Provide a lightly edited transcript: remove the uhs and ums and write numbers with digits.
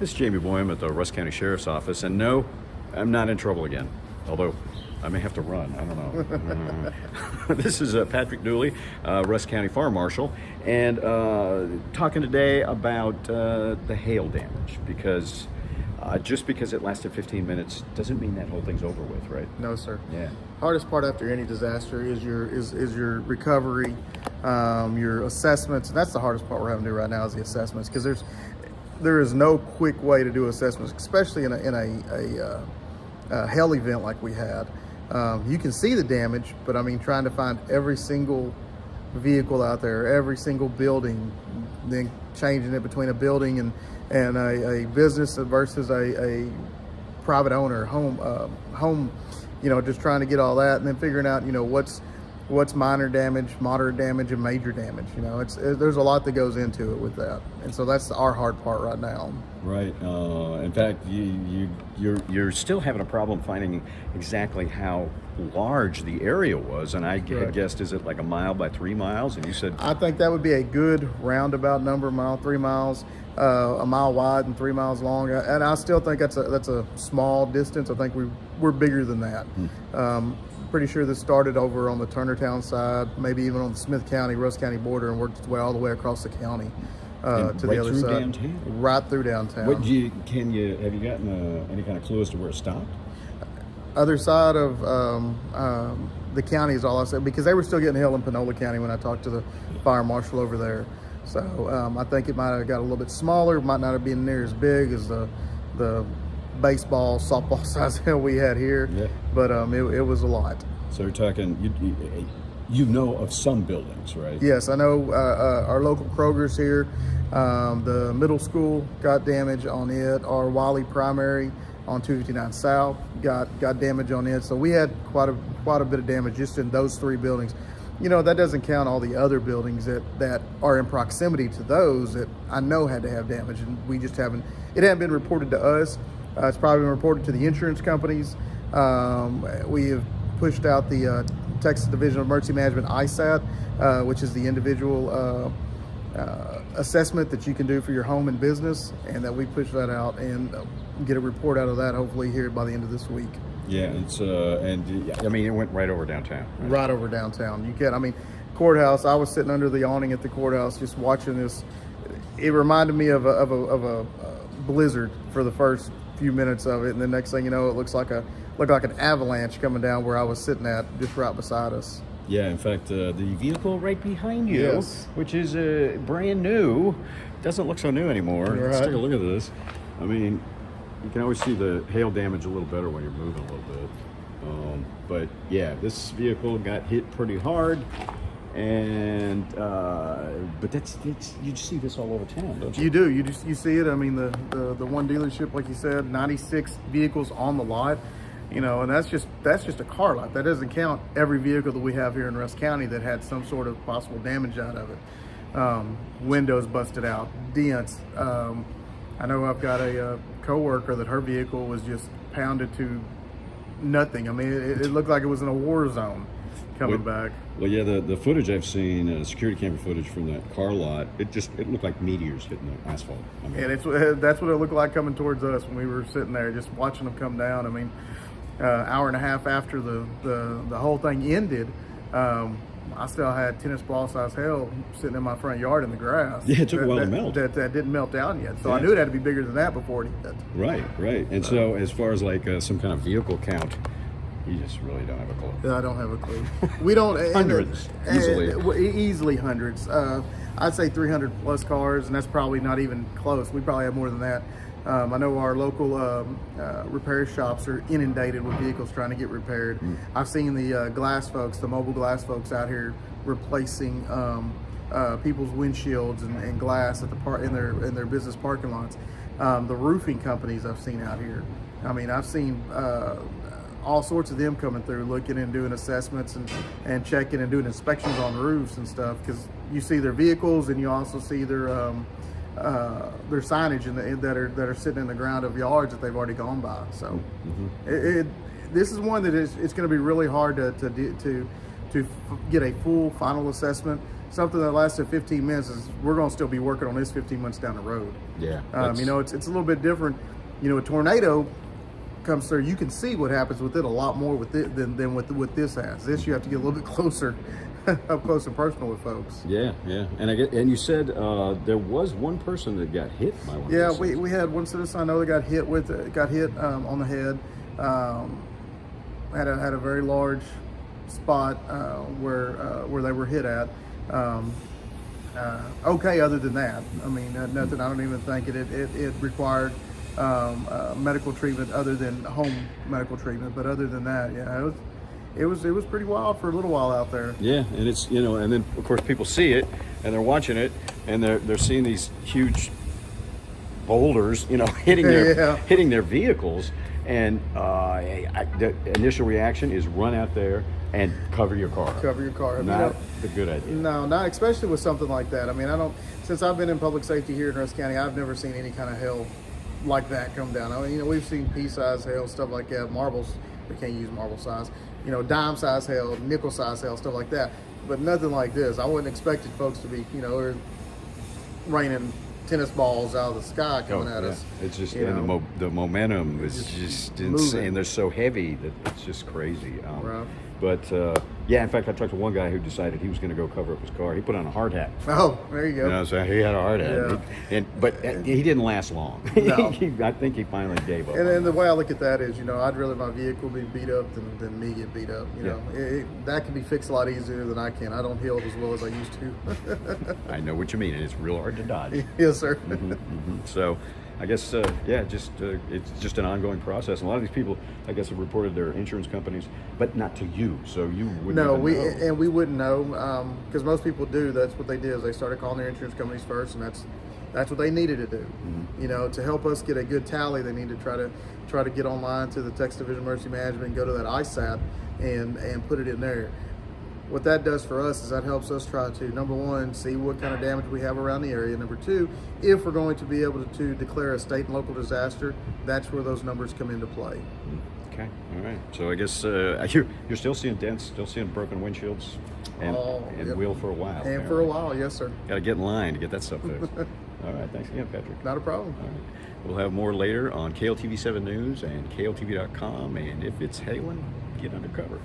This is Jamie Boyum at the Rusk County Sheriff's Office, and no, I'm not in trouble again, although I may have to run, I don't know. This is Patrick Dooley, Rusk County Fire Marshal, and talking today about the hail damage, because just because it lasted 15 minutes doesn't mean that whole thing's over with, right? No, sir. Yeah. Hardest part after any disaster is your recovery, your assessments, and that's the hardest part we're having to do right now is the assessments, because there is no quick way to do assessments, especially in a hail event like we had. You can see the damage, but I mean, trying to find every single vehicle out there, every single building, then changing it between a building and a business versus a private owner home, you know, just trying to get all that, and then figuring out, you know, what's minor damage, moderate damage, and major damage. You know, there's a lot that goes into it with that, and so that's our hard part right now. Right. In fact, you're still having a problem finding exactly how large the area was, and I had guessed, is it like 1 mile by 3 miles? And you said I think that would be a good roundabout number, 3 miles, 1 mile wide and 3 miles long, and I still think that's a small distance. I think we're bigger than that. Pretty sure this started over on the Turnertown side, maybe even on the Smith County, Rusk County border, and worked its way all the way across the county to the other side. Downtown? Right through downtown. Have you gotten any kind of clue as to where it stopped? Other side of the county is all I said, because they were still getting hail in Panola County when I talked to the fire marshal over there. So I think it might have got a little bit smaller, might not have been near as big as the baseball, softball size hail we had here, yeah. But it was a lot. So you're talking, you know of some buildings, right? Yes, I know our local Kroger's here. The middle school got damage on it. Our Wiley Primary on 259 South got damage on it. So we had quite a bit of damage just in those 3 buildings. You know, that doesn't count all the other buildings that are in proximity to those that I know had to have damage, and we just haven't. It hadn't been reported to us. It's probably been reported to the insurance companies. We have pushed out the Texas Division of Emergency Management ISAT, which is the individual assessment that you can do for your home and business, and that we push that out and get a report out of that hopefully here by the end of this week. Yeah, it's and I mean, it went right over downtown. Right over downtown. Courthouse. I was sitting under the awning at the courthouse just watching this. It reminded me of a blizzard for the first few minutes of it, and the next thing you know, it looked like an avalanche coming down where I was sitting at, just right beside us. Yeah, in fact, the vehicle right behind you, yes, which is brand new, doesn't look so new anymore. Right. Let's take a look at this. I mean, you can always see the hail damage a little better when you're moving a little bit. But yeah, this vehicle got hit pretty hard, and but that's you just see this all over town, don't you? You do. You see it. I mean, the one dealership, like you said, 96 vehicles on the lot. You know, and that's just a car lot. That doesn't count every vehicle that we have here in Rusk County that had some sort of possible damage out of it. Windows busted out, dents. I know I've got a coworker that her vehicle was just pounded to nothing. I mean, it looked like it was in a war zone coming back. Well, yeah, the footage I've seen, security camera footage from that car lot, it looked like meteors hitting the asphalt. I mean, and that's what it looked like coming towards us when we were sitting there just watching them come down. I mean, hour and a half after the whole thing ended, I still had tennis ball size hail sitting in my front yard in the grass. Yeah, it took a while to melt. That didn't melt down yet. So yeah. I knew it had to be bigger than that before it hit. Right. And so as far as like some kind of vehicle count, you just really don't have a clue. I don't have a clue. We don't. Hundreds, easily hundreds. I'd say 300 plus cars, and that's probably not even close. We probably have more than that. I know our local repair shops are inundated with vehicles trying to get repaired. I've seen the glass folks, the mobile glass folks out here replacing people's windshields and glass at in their business parking lots. The roofing companies I've seen out here. I mean, I've seen all sorts of them coming through, looking and doing assessments and checking and doing inspections on roofs and stuff, because you see their vehicles and you also see their signage that are sitting in the ground of yards that they've already gone by. So this is one that it's going to be really hard to get a full final assessment something that lasted 15 minutes is we're going to still be working on this 15 months down the road. Yeah. You know, it's a little bit different. You know, a tornado comes through, you can see what happens with it a lot more with it than with this has. This you have to get a little bit closer, up close and personal with folks. Yeah. And you said there was one person that got hit by one. Yeah, of those we had one citizen I know that got hit on the head. Had a very large spot where they were hit at. Okay, other than that, I mean, nothing. I don't even think it required medical treatment other than home medical treatment. But other than that, yeah, it was pretty wild for a little while out there. Yeah, and it's, you know, and then of course people see it and they're watching it and they're seeing these huge boulders, you know, hitting their vehicles. And the initial reaction is run out there and cover your car. Cover your car. Not a good idea. No, not especially with something like that. I mean, since I've been in public safety here in Rusk County, I've never seen any kind of hail like that come down. I mean, you know, we've seen pea-size hail, stuff like that, marbles. We can't use marble size. You know, dime-size hail, nickel-size hail, stuff like that. But nothing like this. I wouldn't expect folks to be, you know, raining tennis balls out of the sky coming at us. It's just, and the momentum is just insane. They're so heavy that it's just crazy. Right. But yeah, in fact, I talked to one guy who decided he was going to go cover up his car. He put on a hard hat. Oh, there you go. You know, so he had a hard hat. Yeah. But he didn't last long. No. I think he finally gave up. And the way I look at that is, you know, I'd rather my vehicle be beat up than me get beat up. You know, that can be fixed a lot easier than I can. I don't heal as well as I used to. I know what you mean, and it's real hard to dodge. Yes, sir. So, I guess, it's just an ongoing process. And a lot of these people, I guess, have reported their insurance companies, but not to you. So you wouldn't know. And we wouldn't know because most people do. That's what they did. Is they started calling their insurance companies first, and that's what they needed to do. Mm-hmm. You know, to help us get a good tally, they need to try to get online to the Texas Division of Emergency Management and go to that ISAT and put it in there. What that does for us is that helps us try to, number one, see what kind of damage we have around the area. Number two, if we're going to be able to declare a state and local disaster, that's where those numbers come into play. Okay, all right. So I guess you're still seeing dents, still seeing broken windshields, and will for a while. And apparently. For a while, yes, sir. Got to get in line to get that stuff fixed. All right, thanks again, Patrick. Not a problem. All right. We'll have more later on KLTV 7 News and KLTV.com, and if it's hailing, get under cover.